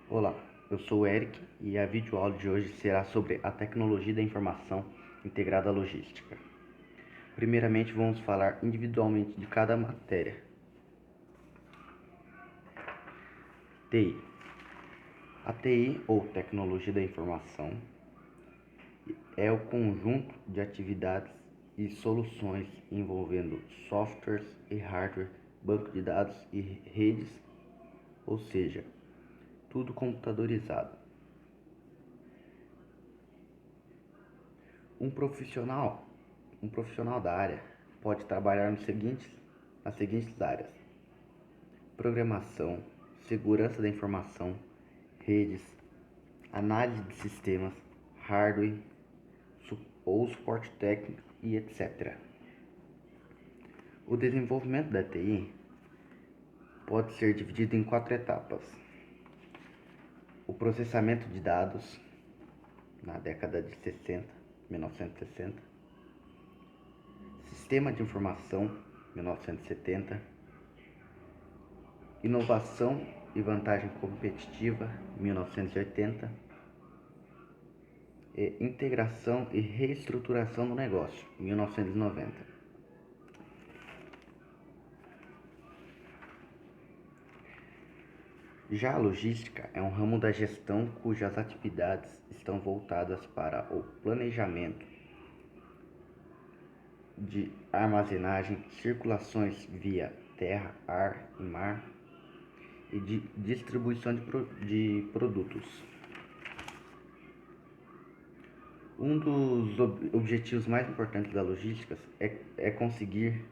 Olá, eu sou o Eric e a videoaula de hoje será sobre a tecnologia da informação integrada à logística. Primeiramente, vamos falar individualmente de cada matéria. TI. A TI, ou tecnologia da informação, é o conjunto de atividades e soluções envolvendo softwares e hardware, banco de dados e redes, ou seja, tudo computadorizado. Um profissional, um profissional da área pode trabalhar nas seguintes áreas: programação, segurança da informação, redes, análise de sistemas, hardware ou suporte técnico e etc. O desenvolvimento da TI pode ser dividido em 4 etapas: o processamento de dados, na década de 1960, sistema de informação, 1970, inovação e vantagem competitiva, 1980, e integração e reestruturação do negócio, 1990. Já a logística é um ramo da gestão cujas atividades estão voltadas para o planejamento de armazenagem, circulações via terra, ar e mar e de distribuição de produtos. Um dos objetivos mais importantes da logística é conseguir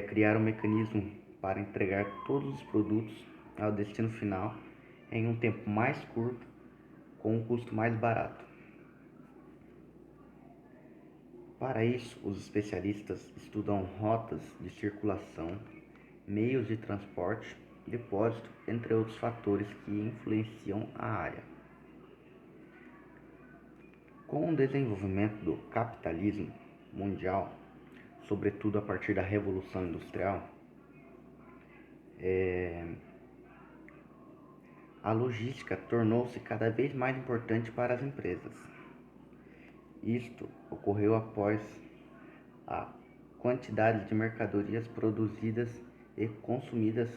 criar um mecanismo para entregar todos os produtos ao destino final em um tempo mais curto, com um custo mais barato. Para isso, os especialistas estudam rotas de circulação, meios de transporte, depósito, entre outros fatores que influenciam a área. Com o desenvolvimento do capitalismo mundial, sobretudo a partir da Revolução Industrial, a logística tornou-se cada vez mais importante para as empresas. Isto ocorreu após a quantidade de mercadorias produzidas e consumidas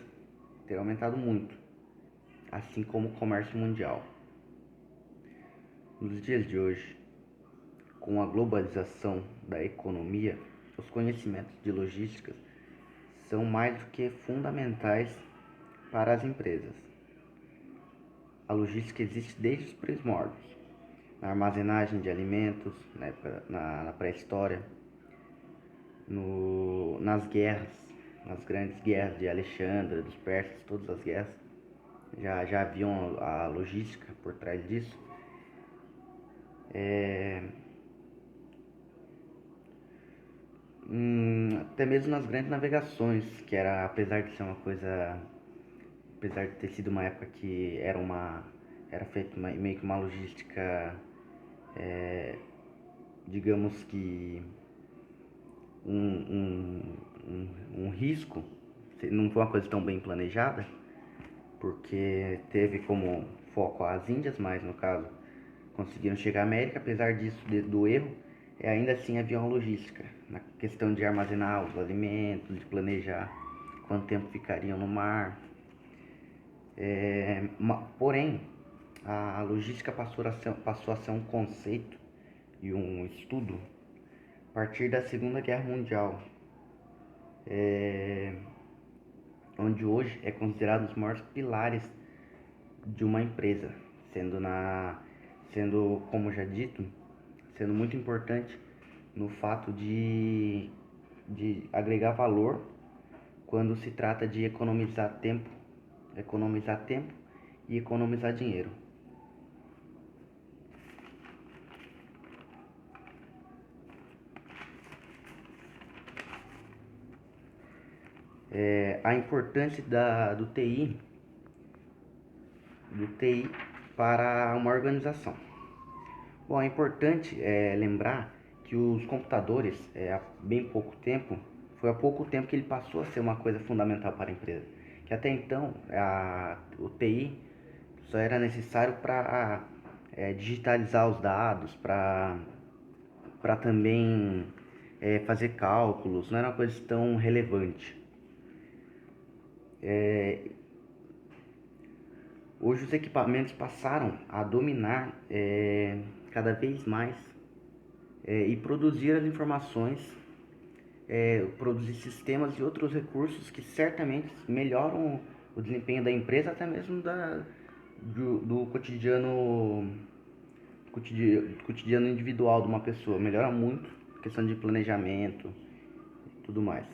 ter aumentado muito, assim como o comércio mundial. Nos dias de hoje, com a globalização da economia, os conhecimentos de logística são mais do que fundamentais para as empresas. A logística existe desde os primórdios, na armazenagem de alimentos, na pré-história, nas guerras, nas grandes guerras de Alexandre, dos persas, todas as guerras, já haviam a logística por trás disso. Até mesmo nas grandes navegações, que era, apesar de ter sido uma época que era feita meio que uma logística, digamos que um risco, não foi uma coisa tão bem planejada, porque teve como foco as Índias, mas no caso conseguiram chegar à América. Apesar disso, do erro, ainda assim havia uma logística na questão de armazenar os alimentos, de planejar quanto tempo ficariam no mar. Porém, a logística passou a ser um conceito e um estudo a partir da Segunda Guerra Mundial, onde hoje é considerado um dos maiores pilares de uma empresa, sendo, como já dito, sendo muito importante no fato de agregar valor quando se trata de economizar tempo e economizar dinheiro. A importância do TI para uma organização. Bom, é importante lembrar que os computadores, foi há pouco tempo que ele passou a ser uma coisa fundamental para a empresa. Que até então o TI Só era necessário para digitalizar os dados, para também fazer cálculos, não era uma coisa tão relevante. Hoje os equipamentos passaram a dominar cada vez mais e produzir as informações, produzir sistemas e outros recursos que certamente melhoram o desempenho da empresa, até mesmo do cotidiano individual de uma pessoa. Melhora muito a questão de planejamento e tudo mais.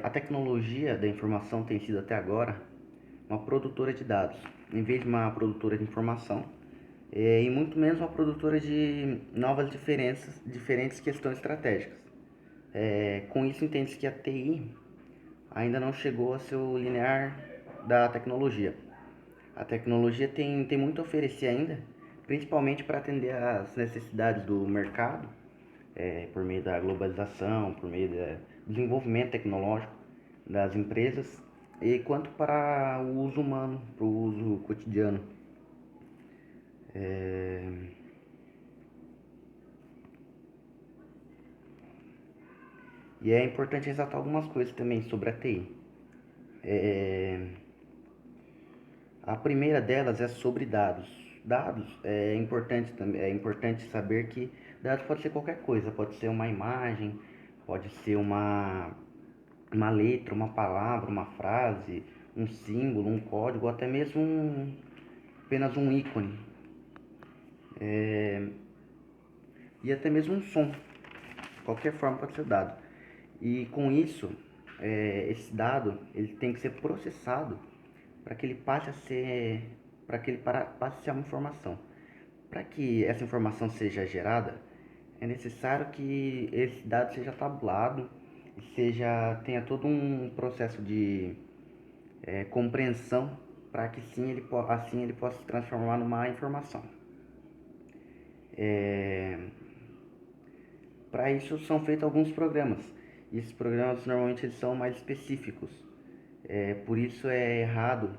A tecnologia da informação tem sido até agora uma produtora de dados, em vez de uma produtora de informação, e muito menos uma produtora de novas diferentes questões estratégicas. Com isso entende-se que a TI ainda não chegou a ser o linear da tecnologia. A tecnologia tem muito a oferecer ainda, principalmente para atender às necessidades do mercado, por meio da globalização, por meio do desenvolvimento tecnológico das empresas, e quanto para o uso humano, para o uso cotidiano. E é importante ressaltar algumas coisas também sobre a TI. A primeira delas é sobre dados. Dados é importante saber que dados pode ser qualquer coisa, pode ser uma imagem, pode ser uma letra, uma palavra, uma frase, um símbolo, um código, ou até mesmo apenas um ícone, e até mesmo um som. Qualquer forma pode ser dado. E com isso, esse dado ele tem que ser processado para que ele passe a ser passe a ser uma informação. Para que essa informação seja gerada, é necessário que esse dado seja tabulado e tenha todo um processo de compreensão para que assim ele possa se transformar numa informação. Para isso são feitos alguns programas. E esses programas normalmente eles são mais específicos. Por isso é errado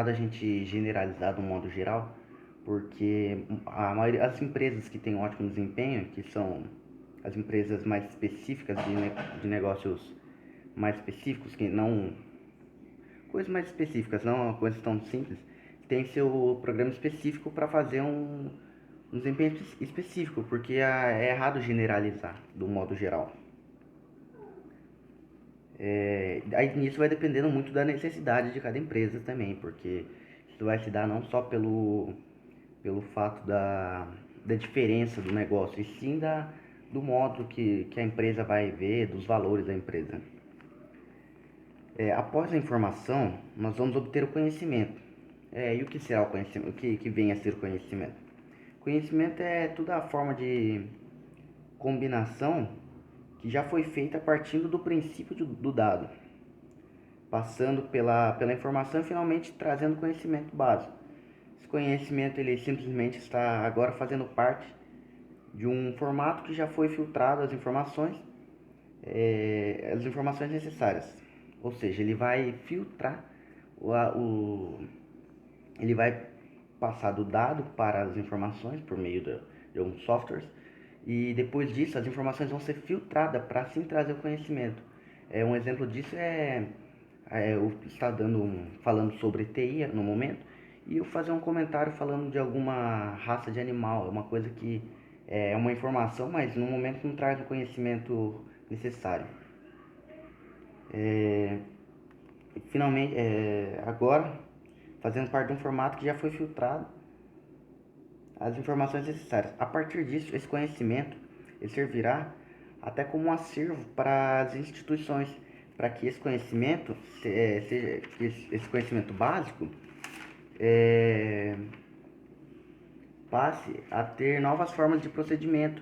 a gente generalizar de um modo geral, porque as empresas que têm ótimo desempenho, que são as empresas mais específicas de negócios mais específicos, que não coisas mais específicas, não uma coisa tão simples, tem seu programa específico para fazer um desempenho específico, porque é errado generalizar do modo geral. Aí nisso vai dependendo muito da necessidade de cada empresa também, porque isso vai se dar não só pelo fato da diferença do negócio, e sim do modo que a empresa vai ver, dos valores da empresa. Após a informação, nós vamos obter o conhecimento. E o que será o conhecimento? O que vem a ser o conhecimento? Conhecimento é toda a forma de combinação que já foi feita partindo do princípio do dado, passando pela informação e finalmente trazendo conhecimento básico. Esse conhecimento ele simplesmente está agora fazendo parte de um formato que já foi filtrado as informações necessárias. Ou seja, ele vai filtrar ele vai passar do dado para as informações por meio de alguns softwares, e depois disso as informações vão ser filtradas para assim trazer o conhecimento. Um exemplo disso eu estar falando sobre TI no momento, e eu fazer um comentário falando de alguma raça de animal, é uma coisa que é uma informação, mas no momento não traz o conhecimento necessário. Finalmente, agora, fazendo parte de um formato que já foi filtrado as informações necessárias. A partir disso, esse conhecimento ele servirá até como um acervo para as instituições, para que esse conhecimento seja esse conhecimento básico passe a ter novas formas de procedimento,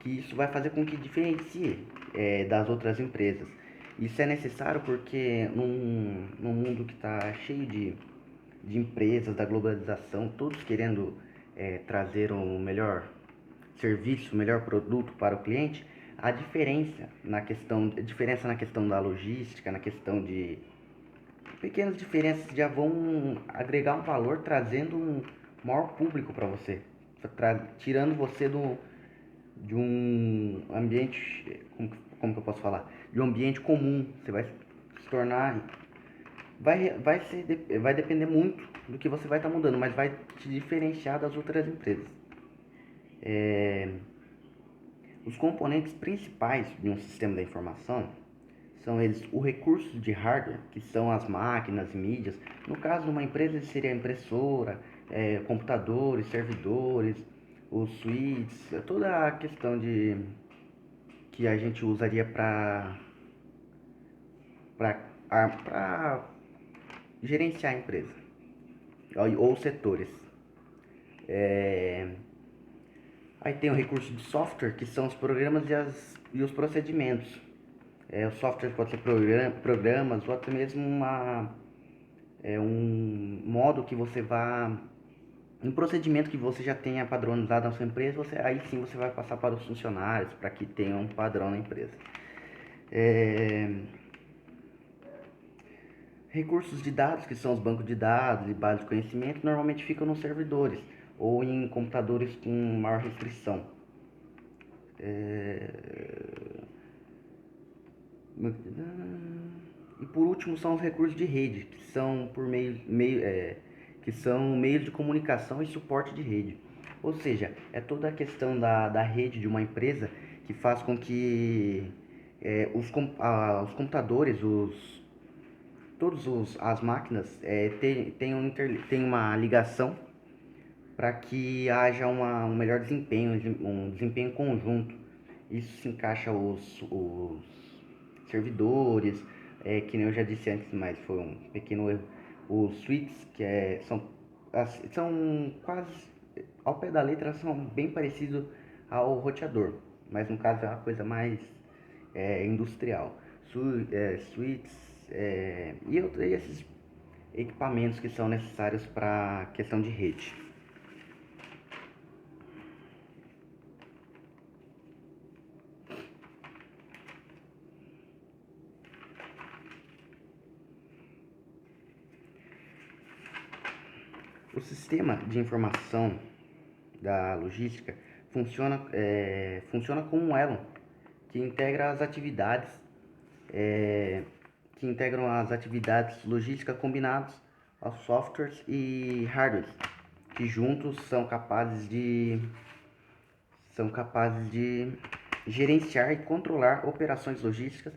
que isso vai fazer com que diferencie das outras empresas. Isso é necessário porque num mundo que está cheio de empresas, da globalização, todos querendo trazer um melhor serviço, um melhor produto para o cliente, a diferença na questão da logística, na questão pequenas diferenças já vão agregar um valor, trazendo um maior público para você, tirando você de um ambiente, como que eu posso falar? De um ambiente comum. Você vai se tornar, vai depender muito do que você vai estar mudando, mas vai te diferenciar das outras empresas. Os componentes principais de um sistema da informação são eles o recurso de hardware, que são as máquinas, mídias. No caso de uma empresa, seria a impressora, computadores, servidores, os suítes, toda a questão de que a gente usaria para gerenciar a empresa ou setores. Aí tem o recurso de software, que são os programas e os procedimentos. O software pode ser programas ou até mesmo um modo que você vá, um procedimento que você já tenha padronizado na sua empresa, aí sim você vai passar para os funcionários, para que tenha um padrão na empresa. Recursos de dados, que são os bancos de dados e bases de conhecimento, normalmente ficam nos servidores ou em computadores com maior restrição. E por último são os recursos de rede, que são que são meios de comunicação e suporte de rede. Ou seja, é toda a questão da rede de uma empresa que faz com que os computadores, as máquinas tenham uma ligação para que haja um melhor desempenho, um desempenho conjunto. Isso se encaixa os servidores, que nem eu já disse antes, mas foi um pequeno erro. Os switches, são quase, ao pé da letra, são bem parecidos ao roteador, mas no caso é uma coisa mais industrial. Switches e esses equipamentos que são necessários para questão de rede. O sistema de informação da logística funciona como um elo que integra as atividades que integram as atividades logísticas combinadas aos softwares e hardwares que juntos são capazes de gerenciar e controlar operações logísticas.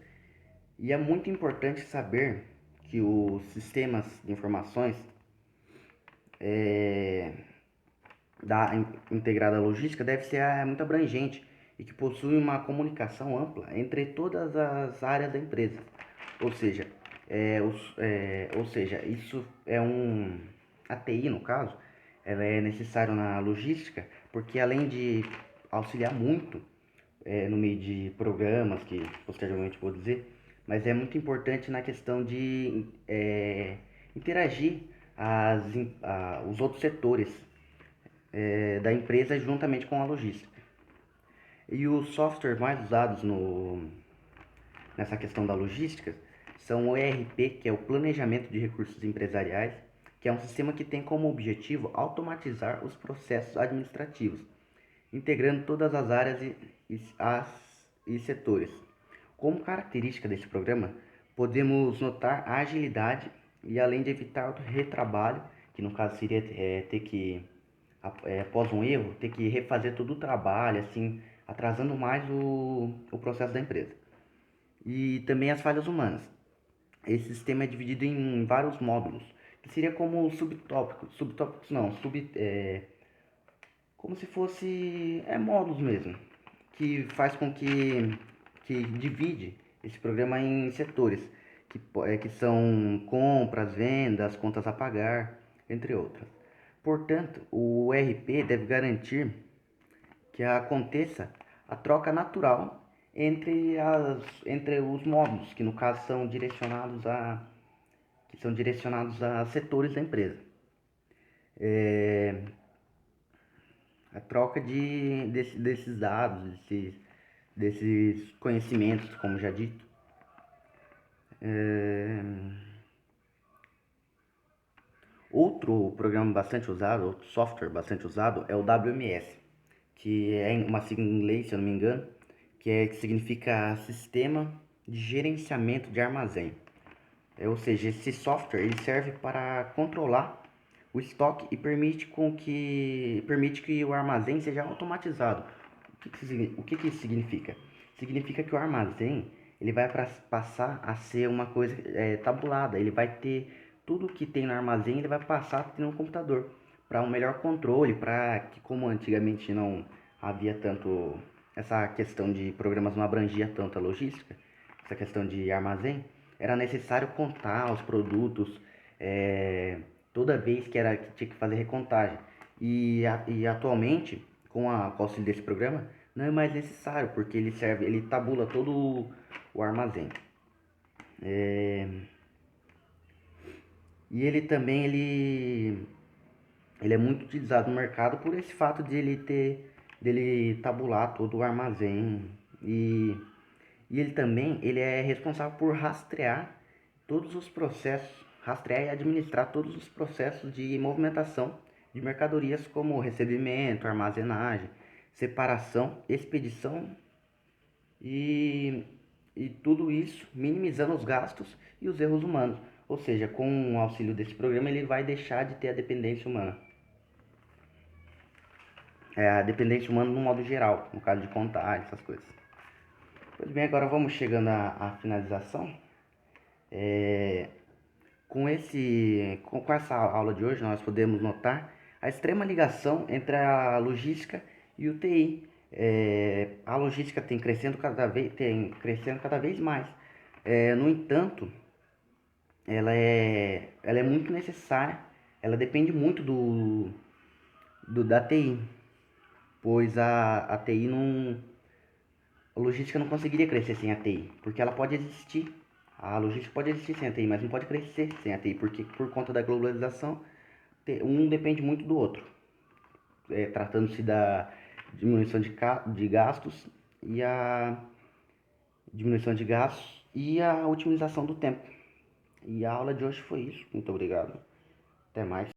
E é muito importante saber que os sistemas de informações da integrada logística deve ser muito abrangente e que possui uma comunicação ampla entre todas as áreas da empresa. Ou seja, isso a TI no caso, ela é necessária na logística porque além de auxiliar muito no meio de programas que posteriormente vou dizer, mas é muito importante na questão de interagir os outros setores da empresa juntamente com a logística. E os softwares mais usados nessa questão da logística são o ERP, que é o Planejamento de Recursos Empresariais, que é um sistema que tem como objetivo automatizar os processos administrativos, integrando todas as áreas e setores. Como característica desse programa, podemos notar a agilidade e além de evitar o retrabalho, que no caso seria ter que após um erro, ter que refazer todo o trabalho, assim, atrasando mais o processo da empresa. E também as falhas humanas. Esse sistema é dividido em vários módulos, que seria como subtópicos não, como se fosse módulos mesmo, que faz com que divide esse programa em setores, que são compras, vendas, contas a pagar, entre outras. Portanto, o ERP deve garantir que aconteça a troca natural entre os módulos, que no caso são direcionados a setores da empresa. A troca desses dados, desses conhecimentos, como já dito. Outro programa bastante usado, outro software bastante usado é o WMS, que é uma sigla em inglês, se eu não me engano, que significa Sistema de Gerenciamento de Armazém. Ou seja, esse software ele serve para controlar o estoque e permite que o armazém seja automatizado. O que isso significa? Significa que o armazém ele vai passar a ser uma coisa tabulada. Ele vai ter tudo que tem no armazém, ele vai passar a ter no computador para um melhor controle, para que como antigamente não havia tanto essa questão de programas não abrangia tanto a logística, essa questão de armazém, era necessário contar os produtos toda vez que tinha que fazer recontagem. E atualmente, com o auxílio desse programa, não é mais necessário, porque ele tabula todo o armazém. E ele também ele é muito utilizado no mercado por esse fato de dele tabular todo o armazém e ele também ele é responsável por rastrear todos os processos, rastrear e administrar todos os processos de movimentação de mercadorias como recebimento, armazenagem, separação, expedição e, e tudo isso minimizando os gastos e os erros humanos. Ou seja, com o auxílio desse programa ele vai deixar de ter a dependência humana. A dependência humana no modo geral, no caso de contar essas coisas. Pois bem, agora vamos chegando à finalização. Com essa aula de hoje, nós podemos notar a extrema ligação entre a logística e o TI. A logística tem crescendo cada vez mais. No entanto, ela é muito necessária, ela depende muito da TI, pois a TI não, a logística não conseguiria crescer sem a TI, porque ela pode existir. A logística pode existir sem a TI, mas não pode crescer sem a TI, porque por conta da globalização, um depende muito do outro. Tratando-se da diminuição de gastos e a diminuição de gastos e a otimização do tempo. E a aula de hoje foi isso. Muito obrigado. Até mais.